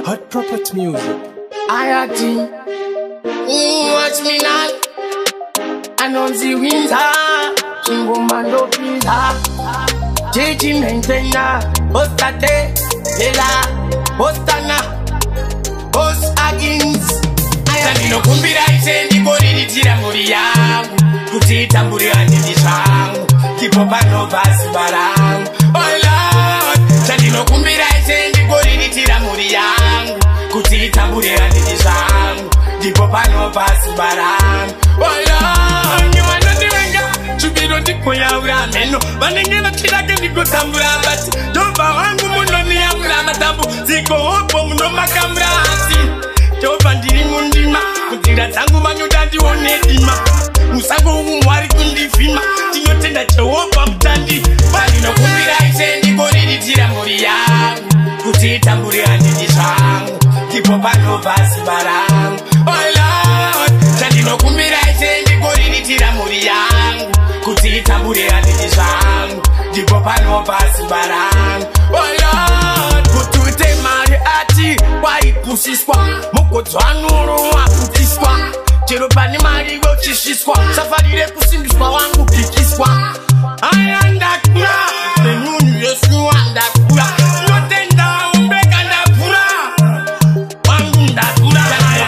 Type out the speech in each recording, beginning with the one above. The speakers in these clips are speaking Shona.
Hot Property Music. Ayati, watch me now. Anonzi winter, chingomando pizza. Jeji mentena, ostate, ela, ostana, os agins. Ayati no kumbira itendi kori nitira muri yangu. Kutita muri andini shangu, kipopa no vasi barangu. Oh Lord, Ayati no kumbira itendi kori nitira muri yangu. Kutita muri andini shangu, kipopa no vasi barangu. Oh Lord, you are not the wenga. Chubiro ndiko ya urameno, banengena kirake ndiko tambura bati. Jova wangu muno ni ya mramatambu, ziko hopo muno makamrasi. Jova ndiri mundima, kutira tangu manyuda ndione dima. Musango umwari kundifima, tinotenda Jehova mtandi. Bali no kumbira itendi kori nitira muri yangu. Kutita muri andini shangu, kipopa no vasi barangu. Oh Lord, Ayati no kumbira itendi kori nitira muri yangu. Kutita muri andini shangu, kipopa no vasi barangu. Oh Lord, kutute mari ati waipusiswa, mukodzwanuru wakutiswa. Jerobani mari wochishiswa, safarire kusindiswa wangu pikiswa. Ayandakura, penunu Yesu andakura. Notenda umbeka ndakura, wangu ndakura.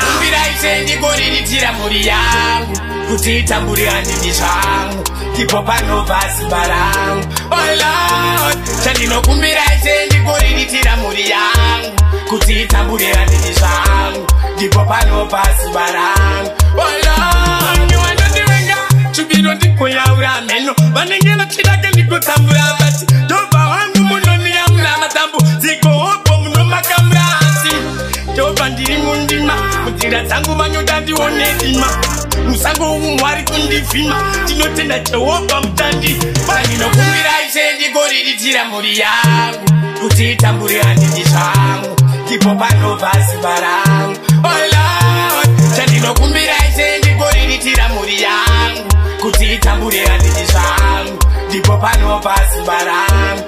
Kumbira itendi kori nitira muri yangu. Kutita muri andini shangu, kipopa no vasi barangu. Oh Lord, Ayati no kumbira itendi kori nitira muri yangu. Kutita muri andini shangu, kipopa no vasi barangu. Oh Lord, you are not the wenga. Chubiro ndiko ya urameno, banengena kirake ndiko tambura bati. Jova wangu muno ni ya mramatambu, ziko hopo muno makamrasi. Jova ndiri mundima, kutira tangu manyuda ndione dima. Musango umwari kundifima, tinotenda Jehova mtandi. Bali no kumbira itendi kori nitira muri yangu. Kutita muri andini shangu, kipopa no vasi barangu. Oh Lord, Ayati no kumbira itendi kori nitira muri yangu. Kutita muri andini shangu, kipopa no vasi barangu.